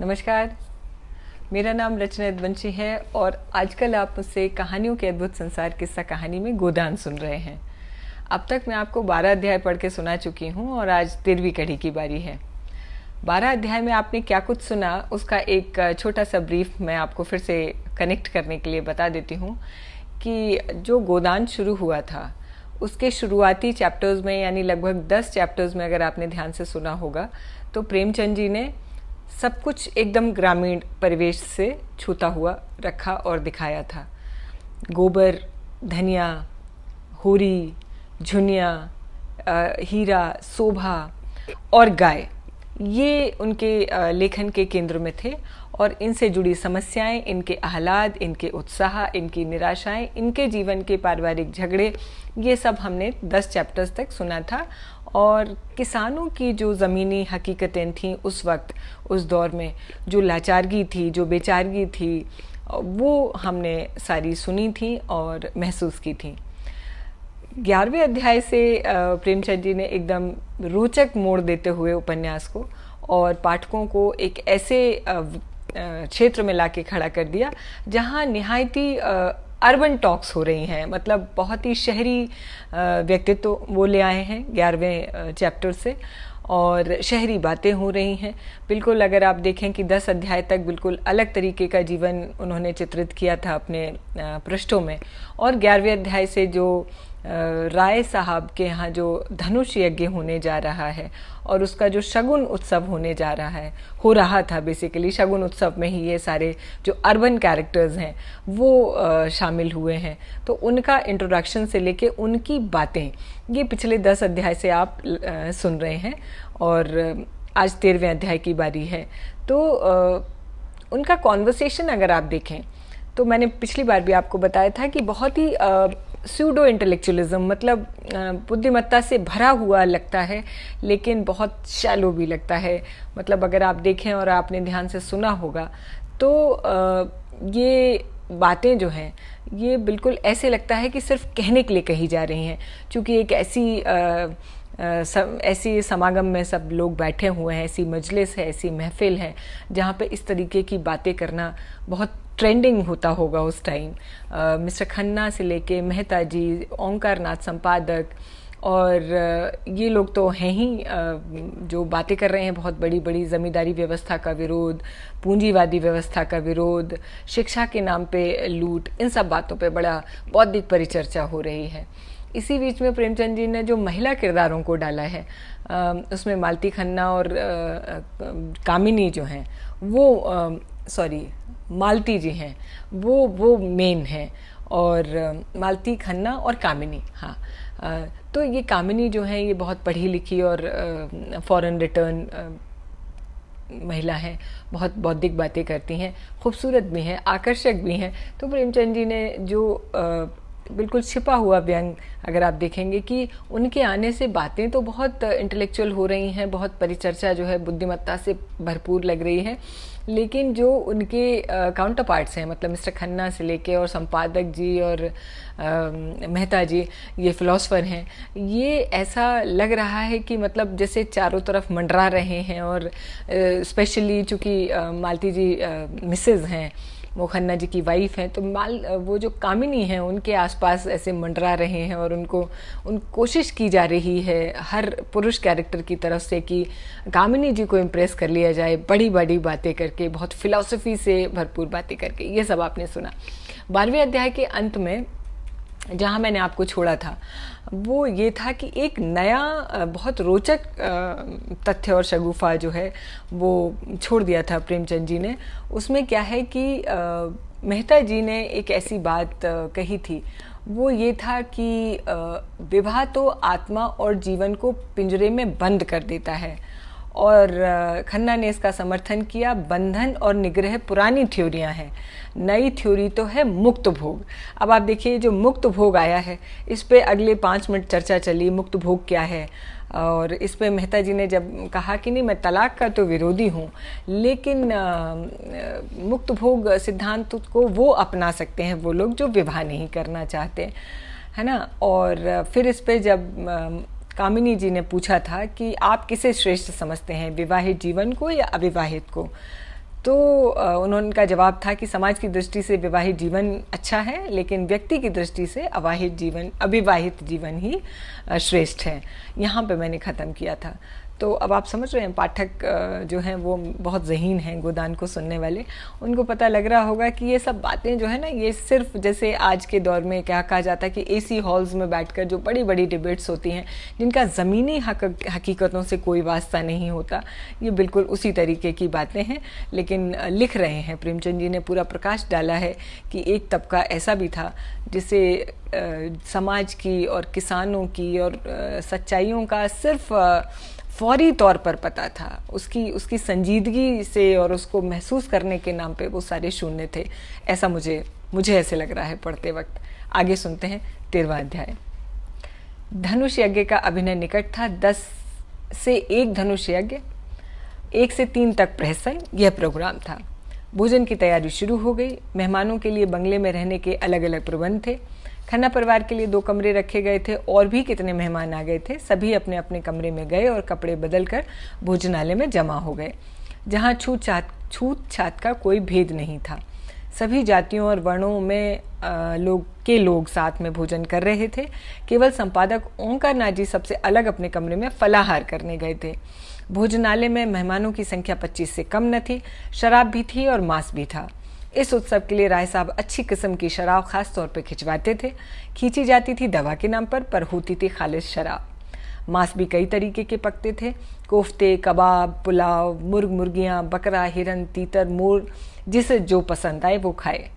नमस्कार। मेरा नाम रचना यदुवंशी है और आजकल आप मुझसे कहानियों के अद्भुत संसार किस्सा कहानी में गोदान सुन रहे हैं। अब तक मैं आपको 12 अध्याय पढ़ के सुना चुकी हूँ और आज 13वीं कड़ी की बारी है। 12 अध्याय में आपने क्या कुछ सुना उसका एक छोटा सा ब्रीफ मैं आपको फिर से कनेक्ट करने के लिए बता देती हूँ कि जो गोदान शुरू हुआ था उसके शुरुआती चैप्टर्स में यानी लगभग 10 चैप्टर्स में अगर आपने ध्यान से सुना होगा तो प्रेमचंद जी ने सब कुछ एकदम ग्रामीण परिवेश से छूता हुआ रखा और दिखाया था। गोबर, धनिया, होरी, झुनिया, हीरा, शोभा और गाय, ये उनके लेखन के केंद्र में थे और इनसे जुड़ी समस्याएं, इनके आह्लाद, इनके उत्साह, इनकी निराशाएं, इनके जीवन के पारिवारिक झगड़े, ये सब हमने 10 चैप्टर्स तक सुना था। और किसानों की जो ज़मीनी हकीकतें थीं उस वक्त, उस दौर में जो लाचारगी थी, जो बेचारगी थी, वो हमने सारी सुनी थी और महसूस की थी। 11वें अध्याय से प्रेमचंद जी ने एकदम रोचक मोड़ देते हुए उपन्यास को और पाठकों को एक ऐसे क्षेत्र में लाके खड़ा कर दिया जहाँ निहायती अर्बन टॉक्स हो रही हैं, मतलब बहुत ही शहरी व्यक्तित्व वो ले आए हैं 11वें चैप्टर से और शहरी बातें हो रही हैं। बिल्कुल अगर आप देखें कि 10 अध्याय तक बिल्कुल अलग तरीके का जीवन उन्होंने चित्रित किया था अपने पृष्ठों में, और 11वें अध्याय से जो राय साहब के यहाँ जो धनुष यज्ञ होने जा रहा है और उसका जो शगुन उत्सव होने जा रहा है, हो रहा था बेसिकली, शगुन उत्सव में ही ये सारे जो अर्बन कैरेक्टर्स हैं वो शामिल हुए हैं। तो उनका इंट्रोडक्शन से लेके उनकी बातें ये पिछले 10 अध्याय से आप सुन रहे हैं और आज 13वें अध्याय की बारी है। तो उनका कॉन्वर्सेशन अगर आप देखें तो मैंने पिछली बार भी आपको बताया था कि बहुत ही स्यूडो इंटेलेक्चुअलिज्म, मतलब बुद्धिमत्ता से भरा हुआ लगता है लेकिन बहुत शैलो भी लगता है। मतलब अगर आप देखें और आपने ध्यान से सुना होगा तो ये बातें जो हैं ये बिल्कुल ऐसे लगता है कि सिर्फ कहने के लिए कही जा रही हैं, क्योंकि एक ऐसी समागम में सब लोग बैठे हुए हैं, ऐसी मजलिस है, ऐसी महफिल है जहाँ पे इस तरीके की बातें करना बहुत ट्रेंडिंग होता होगा उस टाइम। मिस्टर खन्ना से लेके मेहता जी, ओंकार नाथ संपादक और ये लोग तो हैं ही जो बातें कर रहे हैं बहुत बड़ी बड़ी जमींदारी व्यवस्था का विरोध, पूंजीवादी व्यवस्था का विरोध, शिक्षा के नाम पे लूट, इन सब बातों पे बड़ा बौद्धिक परिचर्चा हो रही है। इसी बीच में प्रेमचंद जी ने जो महिला किरदारों को डाला है उसमें मालती खन्ना और कामिनी जो हैं वो मालती जी हैं वो मेन हैं और मालती खन्ना और कामिनी, हाँ। तो ये कामिनी जो है ये बहुत पढ़ी लिखी और फॉरेन रिटर्न महिला हैं, बहुत बौद्धिक बातें करती हैं, खूबसूरत भी हैं, आकर्षक भी हैं। तो प्रेमचंद जी ने जो बिल्कुल छिपा हुआ व्यंग अगर आप देखेंगे कि उनके आने से बातें तो बहुत इंटेलेक्चुअल हो रही हैं, बहुत परिचर्चा जो है बुद्धिमत्ता से भरपूर लग रही है, लेकिन जो उनके काउंटर पार्ट्स हैं, मतलब मिस्टर खन्ना से लेके और संपादक जी और मेहता जी, ये फिलोसफर हैं, ये ऐसा लग रहा है कि मतलब जैसे चारों तरफ मंडरा रहे हैं और स्पेशली चूँकि मालती जी मिसेज हैं, वो खन्ना जी की वाइफ हैं, तो वो जो कामिनी हैं उनके आसपास ऐसे मंडरा रहे हैं और उन कोशिश की जा रही है हर पुरुष कैरेक्टर की तरफ से कि कामिनी जी को इम्प्रेस कर लिया जाए, बड़ी बड़ी बातें करके, बहुत फिलॉसफी से भरपूर बातें करके। ये सब आपने सुना। 12वें अध्याय के अंत में जहाँ मैंने आपको छोड़ा था वो ये था कि एक नया बहुत रोचक तथ्य और शगुफा जो है वो छोड़ दिया था प्रेमचंद जी ने। उसमें क्या है कि मेहता जी ने एक ऐसी बात कही थी, वो ये था कि विवाह तो आत्मा और जीवन को पिंजरे में बंद कर देता है और खन्ना ने इसका समर्थन किया। बंधन और निग्रह पुरानी थ्योरियां हैं, नई थ्योरी तो है मुक्त भोग। अब आप देखिए जो मुक्त भोग आया है इस पे अगले 5 मिनट चर्चा चली, मुक्त भोग क्या है। और इस पे मेहता जी ने जब कहा कि नहीं मैं तलाक का तो विरोधी हूँ लेकिन मुक्त भोग सिद्धांत को वो अपना सकते हैं वो लोग जो विवाह नहीं करना चाहते, है ना। और फिर इस पे जब कामिनी जी ने पूछा था कि आप किसे श्रेष्ठ समझते हैं, विवाहित जीवन को या अविवाहित को, तो उनका जवाब था कि समाज की दृष्टि से विवाहित जीवन अच्छा है, लेकिन व्यक्ति की दृष्टि से अविवाहित जीवन ही श्रेष्ठ है। यहाँ पे मैंने ख़त्म किया था। तो अब आप समझ रहे हैं, पाठक जो हैं वो बहुत ज़हीन हैं, गोदान को सुनने वाले, उनको पता लग रहा होगा कि ये सब बातें जो है ना, ये सिर्फ जैसे आज के दौर में क्या कहा जाता है कि एसी हॉल्स में बैठकर जो बड़ी बड़ी डिबेट्स होती हैं जिनका ज़मीनी हकीकतों से कोई वास्ता नहीं होता, ये बिल्कुल उसी तरीके की बातें हैं। लेकिन लिख रहे हैं प्रेमचंद जी ने, पूरा प्रकाश डाला है कि एक तबका ऐसा भी था जिसे समाज की और किसानों की और सच्चाइयों का सिर्फ फौरी तौर पर पता था, उसकी संजीदगी से और उसको महसूस करने के नाम पे वो सारे शून्य थे। ऐसा मुझे ऐसे लग रहा है पढ़ते वक्त। आगे सुनते हैं 13वां अध्याय। धनुष यज्ञ का अभिनय निकट था। 10 से 1 धनुष यज्ञ, 1 से 3 तक प्रहसन, यह प्रोग्राम था। भोजन की तैयारी शुरू हो गई। मेहमानों के लिए बंगले में रहने के अलग अलग प्रबंध थे। खन्ना परिवार के लिए 2 कमरे रखे गए थे। और भी कितने मेहमान आ गए थे। सभी अपने अपने कमरे में गए और कपड़े बदलकर भोजनालय में जमा हो गए, जहाँ छूत छात का कोई भेद नहीं था। सभी जातियों और वर्णों में लोग साथ में भोजन कर रहे थे। केवल संपादक ओंकार नाथ जी सबसे अलग अपने कमरे में फलाहार करने गए थे। भोजनालय में मेहमानों की संख्या 25 से कम न थी। शराब भी थी और मांस भी था। इस उत्सव के लिए राय साहब अच्छी किस्म की शराब खास तौर पर खिंचवाते थे। खींची जाती थी दवा के नाम पर होती थी खालिश शराब। मांस भी कई तरीके के पकते थे। कोफ्ते, कबाब, पुलाव, मुर्गियाँ, बकरा, हिरन, तीतर, मोर, जिसे जो पसंद आए वो खाए।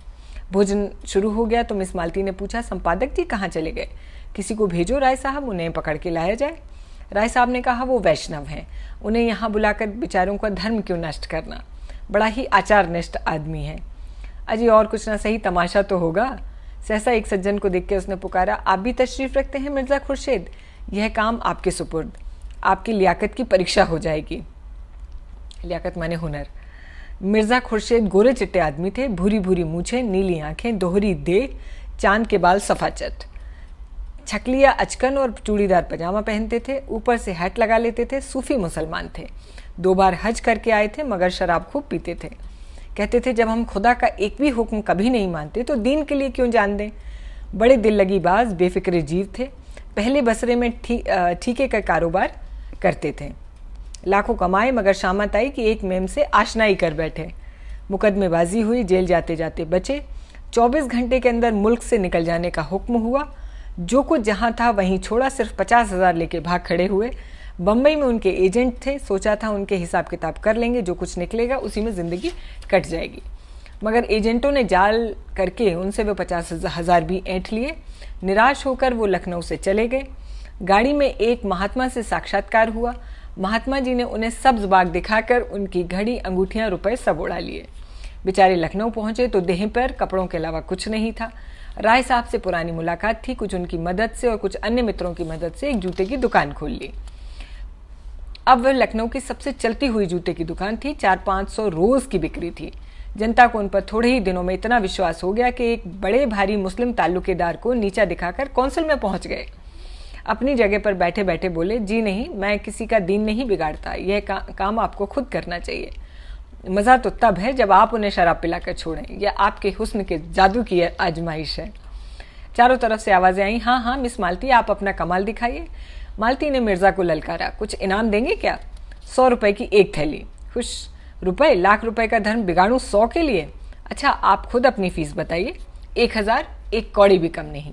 भोजन शुरू हो गया तो मिस मालती ने पूछा, संपादक जी कहाँ चले गए? किसी को भेजो राय साहब, उन्हें पकड़ के लाया जाए। राय साहब ने कहा, वो वैष्णव हैं, उन्हें यहाँ बुलाकर बेचारों का धर्म क्यों नष्ट करना, बड़ा ही आचारनिष्ठ आदमी है। अजी और कुछ ना सही तमाशा तो होगा। सहसा एक सज्जन को देख के उसने पुकारा, आप भी तशरीफ रखते हैं मिर्ज़ा खुर्शीद? यह काम आपके सुपुर्द, आपकी लियाकत की परीक्षा हो जाएगी। लियाकत माने हुनर। मिर्ज़ा खुर्शीद गोरे चिट्टे आदमी थे, भूरी भूरी मूछें, नीली आंखें, दोहरी देह, चांद के बाल सफाचट, छकलिया अचकन और चूड़ीदार पजामा पहनते थे, ऊपर से हैट लगा लेते थे। सूफी मुसलमान थे, 2 बार हज करके आए थे, मगर शराब खूब पीते थे। कहते थे, जब हम खुदा का एक भी हुक्म कभी नहीं मानते तो दीन के लिए क्यों जान दें। बड़े दिल लगी बाज, बेफिक्रे जीव थे। पहले बसरे में ठीके का कारोबार करते थे। लाखों कमाए, मगर शामत आई कि एक मेम से आशनाई कर बैठे। मुकदमेबाजी हुई, जेल जाते जाते बचे। 24 घंटे के अंदर मुल्क से निकल जाने का हुक्म हुआ। जो कुछ जहाँ था वहीं छोड़ा, सिर्फ 50,000 लेके भाग खड़े हुए। बम्बई में उनके एजेंट थे, सोचा था उनके हिसाब किताब कर लेंगे, जो कुछ निकलेगा उसी में ज़िंदगी कट जाएगी। मगर एजेंटों ने जाल करके उनसे वो 50,000 भी ऐंठ लिए। निराश होकर वो लखनऊ से चले गए। गाड़ी में एक महात्मा से साक्षात्कार हुआ। महात्मा जी ने उन्हें सब्ज बाग दिखाकर उनकी घड़ी, अंगूठियाँ, रुपए सब उड़ा लिए। बेचारे लखनऊ पहुँचे तो देह पर कपड़ों के अलावा कुछ नहीं था। राय साहब से पुरानी मुलाकात थी, कुछ उनकी मदद से और कुछ अन्य मित्रों की मदद से एक जूते की दुकान खोल ली। अब वह लखनऊ की सबसे चलती हुई जूते की दुकान थी। 400-500 रोज की बिक्री थी। जनता को उन पर थोड़े ही दिनों में इतना विश्वास हो गया कि एक बड़े भारी मुस्लिम ताल्लुकेदार को नीचा दिखाकर कौंसिल में पहुंच गए। अपनी जगह पर बैठे बैठे बोले, जी नहीं, मैं किसी का दीन नहीं बिगाड़ता, यह काम आपको खुद करना चाहिए। मज़ा तो तब है जब आप उन्हें शराब पिलाकर छोड़ें, यह आपके हुस्न के जादू की आजमाइश है। चारों तरफ से आवाज़ें आई, हाँ हाँ मिस मालती, आप अपना कमाल दिखाइए। मालती ने मिर्ज़ा को ललकारा, कुछ इनाम देंगे क्या? 100 रुपए की एक थैली। खुश। रुपए? लाख रुपए का धर्म बिगाड़ूं 100 के लिए? अच्छा, आप खुद अपनी फीस बताइए। 1000, एक कौड़ी भी कम नहीं।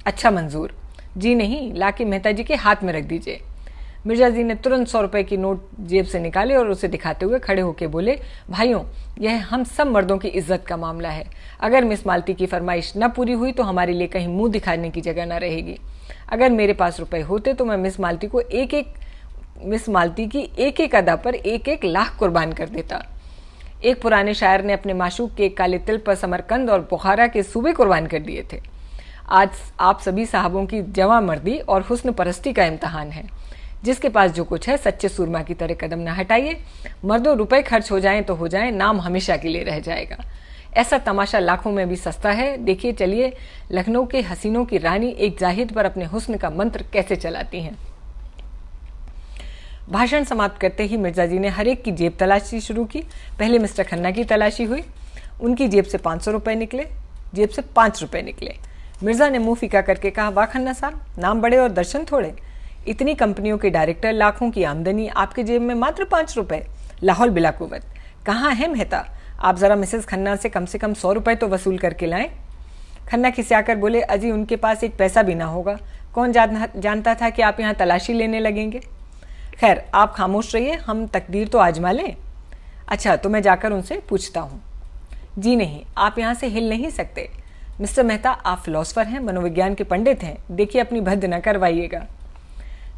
अच्छा मंजूर। जी नहीं, लाके मेहता जी के हाथ में रख दीजिए। मिर्जा जी ने तुरंत 100 रुपए की नोट जेब से निकाले और उसे दिखाते हुए खड़े होकर बोले, भाइयों, यह हम सब मर्दों की इज्जत का मामला है। अगर मिस मालती की फरमाइश न पूरी हुई तो हमारे लिए कहीं मुंह दिखाने की जगह न रहेगी। अगर मेरे पास रुपए होते तो मैं मिस मालती की एक एक अदा पर 1-1 लाख कुर्बान कर देता। एक पुराने शायर ने अपने माशूक के काले तिल पर समरकंद और बुखारा के सूबे कुर्बान कर दिए थे। आज आप सभी साहबों की जवां मर्दी और हुस्न परस्ती का इम्तहान है। जिसके पास जो कुछ है, सच्चे सूरमा की तरह कदम न हटाइए। मर्दों, रुपए खर्च हो जाएं तो हो जाएं, नाम हमेशा के लिए रह जाएगा। ऐसा तमाशा लाखों में भी सस्ता है। देखिए चलिए, लखनऊ के हसीनों की रानी एक जाहिद पर अपने हुस्न का मंत्र कैसे चलाती हैं। भाषण समाप्त करते ही मिर्जा जी ने हर एक की जेब तलाशी शुरू की। पहले मिस्टर खन्ना की तलाशी हुई। उनकी जेब से 500 रुपये निकले, जेब से 5 रुपये निकले। मिर्जा ने मुंह फीका करके कहा, वाह खन्ना साहब, नाम बड़े और दर्शन थोड़े। इतनी कंपनियों के डायरेक्टर, लाखों की आमदनी, आपके जेब में मात्र 5 रुपये। लाहौल बिला कुव्वत। कहाँ है मेहता? आप जरा मिसेस खन्ना से कम 100 रुपये तो वसूल करके लाएं। खन्ना खिसियाकर बोले, अजी उनके पास एक पैसा भी ना होगा। कौन जानता था कि आप यहाँ तलाशी लेने लगेंगे। खैर आप खामोश रहिए, हम तकदीर तो आजमा लें। अच्छा तो मैं जाकर उनसे पूछता हूँ। जी नहीं, आप यहाँ से हिल नहीं सकते। मिस्टर मेहता, आप फिलोसफर हैं, मनोविज्ञान के पंडित हैं, देखिए अपनी भद्द न करवाइएगा।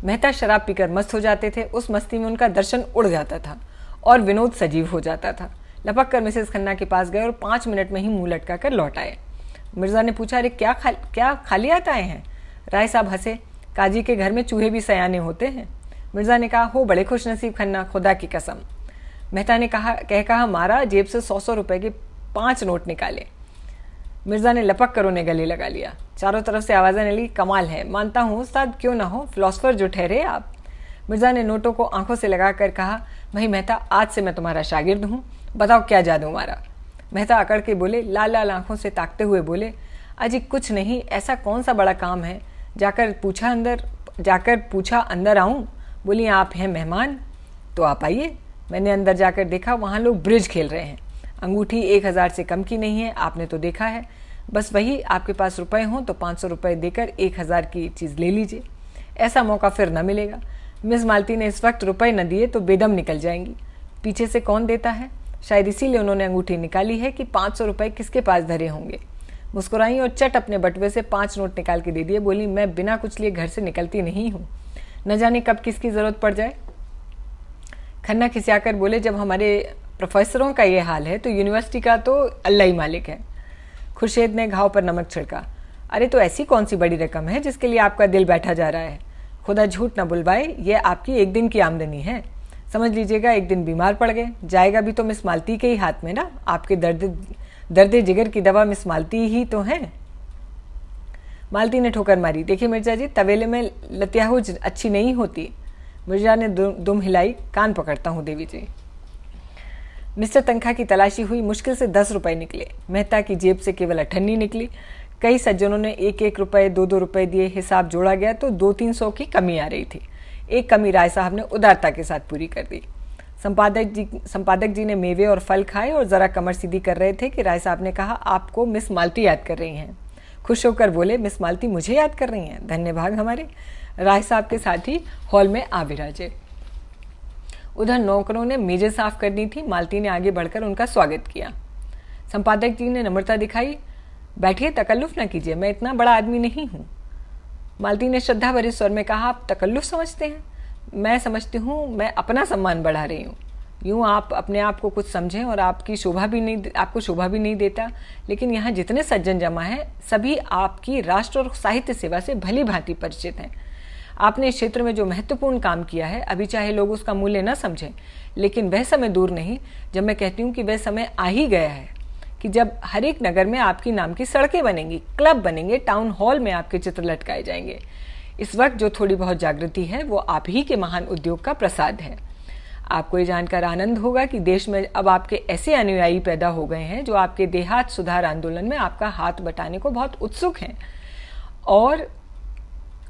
मेहता शराब पीकर मस्त हो जाते थे। उस मस्ती में उनका दर्शन उड़ जाता था और विनोद सजीव हो जाता था। लपक कर मिसेस खन्ना के पास गए और 5 मिनट में ही मुंह लटका कर लौट आए। मिर्जा ने पूछा, अरे क्या खाली हाथ आए हैं? राय साहब हंसे, काजी के घर में चूहे भी सयाने होते हैं। मिर्जा ने कहा, हो बड़े खुशनसीब खन्ना, खुदा की कसम। मेहता ने कहा मारा, जेब से 100 रुपए के 5 नोट निकाले। मिर्जा ने लपक कर उन्हें गले लगा लिया। चारों तरफ से आवाज़ें निकली, कमाल है, मानता हूँ उस्ताद, क्यों ना हो, फिलोसफर जो ठहरे आप। मिर्जा ने नोटों को आंखों से लगाकर कहा, भाई मेहता, आज से मैं तुम्हारा शागिर्द हूँ, बताओ क्या जादू मारा। मेहता अकड़ के बोले, लाल लाल आंखों से ताकते हुए बोले, अजी कुछ नहीं, ऐसा कौन सा बड़ा काम है? जाकर पूछा अंदर आऊँ? बोली, आप हैं मेहमान तो आप आइए। मैंने अंदर जाकर देखा, वहाँ लोग ब्रिज खेल रहे हैं। अंगूठी 1000 से कम की नहीं है, आपने तो देखा है। बस वही, आपके पास रुपए हों तो 500 रुपये देकर 1000 की चीज़ ले लीजिए, ऐसा मौका फिर न मिलेगा। मिस मालती ने इस वक्त रुपए न दिए तो बेदम निकल जाएंगी। पीछे से कौन देता है? शायद इसीलिए उन्होंने अंगूठी निकाली है कि 500 रुपये किसके पास धरे होंगे। मुस्कुराई और चट अपने बटुए से 5 नोट निकाल के दे दिए। बोली, मैं बिना कुछ लिए घर से निकलती नहीं हूँ, न जाने कब किसकी ज़रूरत पड़ जाए। खन्ना खिसियाकर बोले, जब हमारे प्रोफेसरों का ये हाल है तो यूनिवर्सिटी का तो अल्लाह ही मालिक है। खुर्शीद ने घाव पर नमक छिड़का। अरे तो ऐसी कौन सी बड़ी रकम है जिसके लिए आपका दिल बैठा जा रहा है? खुदा झूठ न बुलवाए, ये आपकी एक दिन की आमदनी है। समझ लीजिएगा एक दिन बीमार पड़ गए, जाएगा भी तो मिस मालती के ही हाथ में ना। आपके दर्द जिगर की दवा मिस मालती ही तो है। मालती ने ठोकर मारी, देखिए मिर्जा जी, तवेले में लतियाहू अच्छी नहीं होती। मिर्जा ने दुम हिलाई, कान पकड़ता हूँ देवी जी। मिस्टर तनखा की तलाशी हुई, मुश्किल से 10 रुपए निकले। मेहता की जेब से केवल 98 निकली। कई सज्जनों ने 1-1 रुपये 2-2 रुपये दिए। हिसाब जोड़ा गया तो 200-300 की कमी आ रही थी। एक कमी राय साहब ने उदारता के साथ पूरी कर दी। संपादक जी ने मेवे और फल खाए और जरा कमर सीधी कर रहे थे कि राय साहब ने कहा, आपको मिस मालती याद कर रही हैं। खुश होकर बोले, मिस मालती मुझे याद कर रही हैं, धन्य भाग हमारे। राय साहब के साथ ही हॉल में आ विराजे। उधर नौकरों ने मेजें साफ करनी थी। मालती ने आगे बढ़कर उनका स्वागत किया। संपादक जी ने नम्रता दिखाई, बैठिए, तकल्लुफ न कीजिए, मैं इतना बड़ा आदमी नहीं हूँ। मालती ने श्रद्धा भरे स्वर में कहा, आप तकल्लुफ समझते हैं? मैं समझती हूँ मैं अपना सम्मान बढ़ा रही हूँ। यूँ आप अपने आप को कुछ समझें और आपको शोभा भी नहीं देता। लेकिन यहाँ जितने सज्जन जमा हैं सभी आपकी राष्ट्र और साहित्य सेवा से भली भांति परिचित हैं। आपने इस क्षेत्र में जो महत्वपूर्ण काम किया है, अभी चाहे लोग उसका मूल्य न समझें, लेकिन वह समय दूर नहीं जब मैं कहती हूँ कि वह समय आ ही गया है कि जब हर एक नगर में आपकी नाम की सड़कें बनेंगी, क्लब बनेंगे, टाउन हॉल में आपके चित्र लटकाए जाएंगे। इस वक्त जो थोड़ी बहुत जागृति है वो आप ही के महान उद्योग का प्रसाद है। आपको ये जानकर आनंद होगा कि देश में अब आपके ऐसे अनुयायी पैदा हो गए हैं जो आपके देहात सुधार आंदोलन में आपका हाथ बटाने को बहुत उत्सुक हैं, और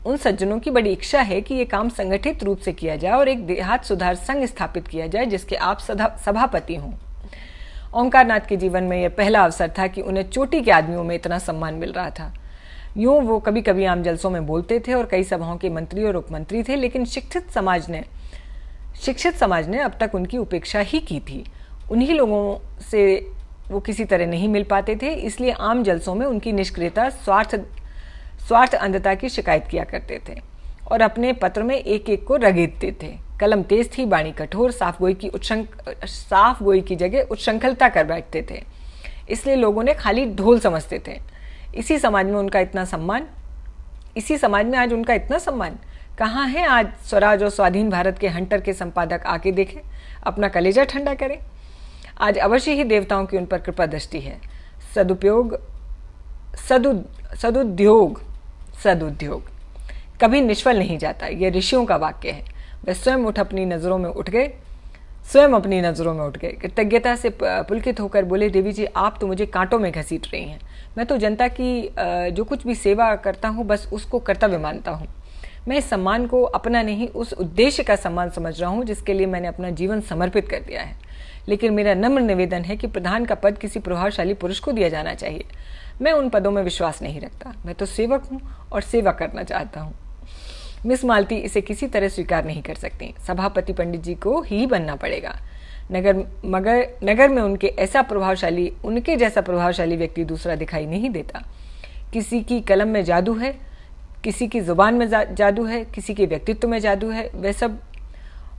उन सज्जनों की बड़ी इच्छा है कि ये काम संगठित रूप से किया जाए और एक देहात सुधार संघ स्थापित किया जाए जिसके आप सभापति हों। ओंकार नाथ के जीवन में यह पहला अवसर था कि उन्हें चोटी के आदमियों में इतना सम्मान मिल रहा था। यूं वो कभी कभी आम जलसों में बोलते थे और कई सभाओं के मंत्री और उपमंत्री थे, लेकिन शिक्षित समाज ने अब तक उनकी उपेक्षा ही की थी। उन्हीं लोगों से वो किसी तरह नहीं मिल पाते थे, इसलिए आम जलसों में उनकी निष्क्रियता, स्वार्थ अंधता की शिकायत किया करते थे और अपने पत्र में एक एक को रगेदते थे। कलम तेज थी, बाणी कठोर, साफ गोई की जगह उच्छृंखलता कर बैठते थे, इसलिए लोगों ने खाली ढोल समझते थे। इसी समाज में आज उनका इतना सम्मान कहाँ है? आज स्वराज और स्वाधीन भारत के हंटर के संपादक आके देखें, अपना कलेजा ठंडा करें। आज अवश्य ही देवताओं की उन पर कृपा दृष्टि है। सदुद्योग कभी निष्फल नहीं जाता, यह ऋषियों का वाक्य है। वे स्वयं अपनी नज़रों में उठ गए, स्वयं अपनी नज़रों में उठ गए। कृतज्ञता से पुलकित होकर बोले, देवी जी आप तो मुझे कांटों में घसीट रही हैं। मैं तो जनता की जो कुछ भी सेवा करता हूँ बस उसको कर्तव्य मानता हूँ। मैं इस सम्मान को अपना नहीं, उस उद्देश्य का सम्मान समझ रहा हूँ जिसके लिए मैंने अपना जीवन समर्पित कर दिया है। लेकिन मेरा नम्र निवेदन है कि प्रधान का पद किसी प्रभावशाली पुरुष को दिया जाना चाहिए। मैं उन पदों में विश्वास नहीं रखता। मैं तो सेवक हूँ और सेवा करना चाहता हूँ। मिस मालती इसे किसी तरह स्वीकार नहीं कर सकती। सभापति पंडित जी को ही बनना पड़ेगा। नगर में उनके जैसा प्रभावशाली व्यक्ति दूसरा दिखाई नहीं देता। किसी की कलम में जादू है, किसी की जुबान में जादू है, किसी के व्यक्तित्व में जादू है। वह सब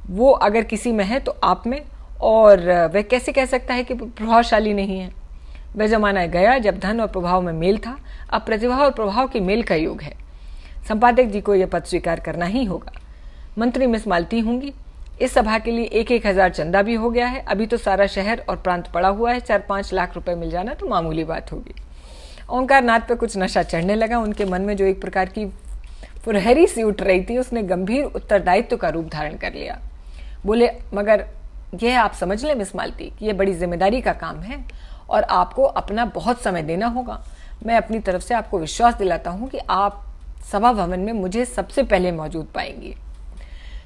वो अगर किसी में है तो आप में, और वह कैसे कह सकता है कि प्रभावशाली नहीं है। वह जमाना गया जब धन और प्रभाव में मेल था। अब प्रतिभा और प्रभाव के मेल का युग है। संपादक जी को यह पद स्वीकार करना ही होगा। मंत्री मिस मालती होंगी। इस सभा के लिए 1,000 चंदा भी हो गया है। अभी तो सारा शहर और प्रांत पड़ा हुआ है। 4-5 लाख रुपए मिल जाना तो मामूली बात होगी। ओंकार नाथ पर कुछ नशा चढ़ने लगा। उनके मन में जो एक प्रकार की फुरहरी सी उठ रही थी उसने गंभीर उत्तरदायित्व का रूप धारण कर लिया। बोले, मगर यह आप समझ लें मिस मालती कि यह बड़ी जिम्मेदारी का काम है और आपको अपना बहुत समय देना होगा। मैं अपनी तरफ से आपको विश्वास दिलाता हूँ कि आप सभा भवन में मुझे सबसे पहले मौजूद पाएंगे।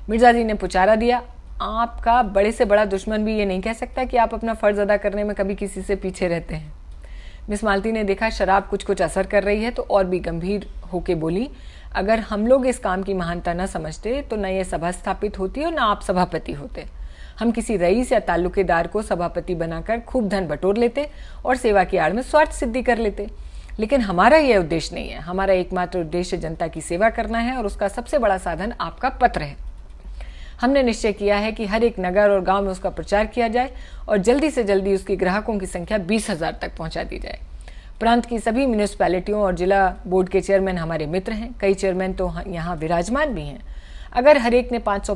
मिर्जा जी ने पुचारा दिया, आपका बड़े से बड़ा दुश्मन भी ये नहीं कह सकता कि आप अपना फर्ज अदा करने में कभी किसी से पीछे रहते हैं। मिस मालती ने देखा शराब कुछ असर कर रही है तो और भी गंभीर होके बोली, अगर हम लोग इस काम की महानता न समझते तो न ये सभा स्थापित होती और न आप सभापति होते। हम किसी रईस या ताल्लुकेदार को सभापति बनाकर खूब धन बटोर लेते और सेवा की आड़ में स्वार्थ सिद्धि कर लेते। लेकिन हमारा यह उद्देश्य नहीं है। हमारा एकमात्र उद्देश्य जनता की सेवा करना है और उसका सबसे बड़ा साधन आपका पत्र है। हमने निश्चय किया है कि हर एक नगर और गांव में उसका प्रचार किया जाए और जल्दी से जल्दी उसके ग्राहकों की संख्या 20,000 तक पहुंचा दी जाए। प्रांत की सभी म्यूनिसिपैलिटियों और जिला बोर्ड के चेयरमैन हमारे मित्र हैं। कई चेयरमैन तो यहाँ विराजमान भी हैं। अगर हर एक ने 500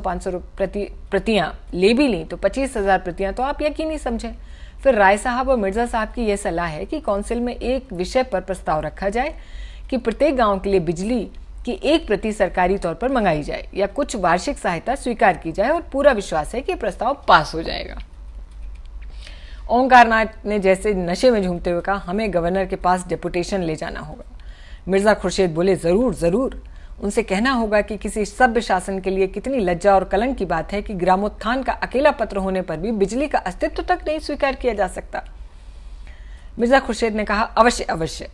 प्रतियां ले भी ली तो 25,000 प्रतियां तो आप यकीनी समझें। फिर राय साहब और मिर्जा साहब की यह सलाह है कि काउंसिल में एक विषय पर प्रस्ताव रखा जाए कि प्रत्येक गांव के लिए बिजली की 1 प्रति सरकारी तौर पर मंगाई जाए या कुछ वार्षिक सहायता स्वीकार की जाए, और पूरा विश्वास है कि प्रस्ताव पास हो जाएगा। ओंकारनाथ ने जैसे नशे में झूमते हुए कहा, हमें गवर्नर के पास डेपुटेशन ले जाना होगा। मिर्जा खुर्शीद बोले, जरूर जरूर। उनसे कहना होगा कि किसी सभ्य शासन के लिए कितनी लज्जा और कलंक की बात है कि ग्रामोत्थान का अकेला पत्र होने पर भी बिजली का अस्तित्व तक नहीं स्वीकार किया जा सकता। मिर्जा खुर्शीद ने कहा, अवश्य अवश्य।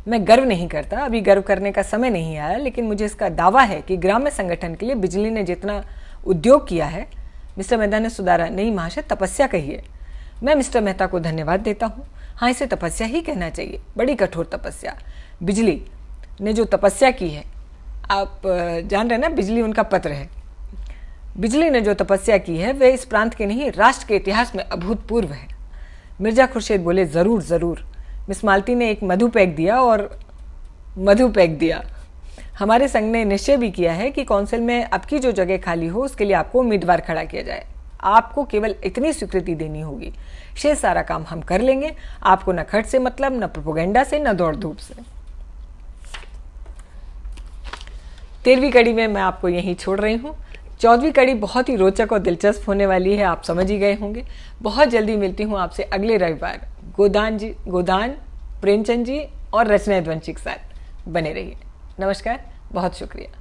मैं गर्व नहीं करता, अभी गर्व करने का समय नहीं आया, लेकिन मुझे इसका दावा है कि ग्राम्य संगठन के लिए बिजली ने जितना उद्योग किया है। मिस्टर मेहता ने सुधारा, नहीं महाशय, तपस्या कहिए। मैं मिस्टर मेहता को धन्यवाद देता हूँ। हाँ, इसे तपस्या ही कहना चाहिए, बड़ी कठोर तपस्या। बिजली ने जो तपस्या की है, आप जान रहे ना, बिजली उनका पत्र है। बिजली ने जो तपस्या की है वह इस प्रांत के नहीं राष्ट्र के इतिहास में अभूतपूर्व है। मिर्जा खुर्शीद बोले, जरूर जरूर। मिस मालती ने एक मधु पैक दिया। हमारे संघ ने निश्चय भी किया है कि काउंसिल में अब की जो जगह खाली हो उसके लिए आपको उम्मीदवार खड़ा किया जाए। आपको केवल इतनी स्वीकृति देनी होगी, शेष सारा काम हम कर लेंगे। आपको न खर्च से मतलब, न प्रोपोगेंडा से, न दौड़ धूप से। 13वीं कड़ी में मैं आपको यहीं छोड़ रही हूँ। 14वीं कड़ी बहुत ही रोचक और दिलचस्प होने वाली है, आप समझ ही गए होंगे। बहुत जल्दी मिलती हूँ आपसे अगले रविवार। गोदान, प्रेमचंद जी और रचना ध्वंशी के साथ बने रहिए। नमस्कार, बहुत शुक्रिया।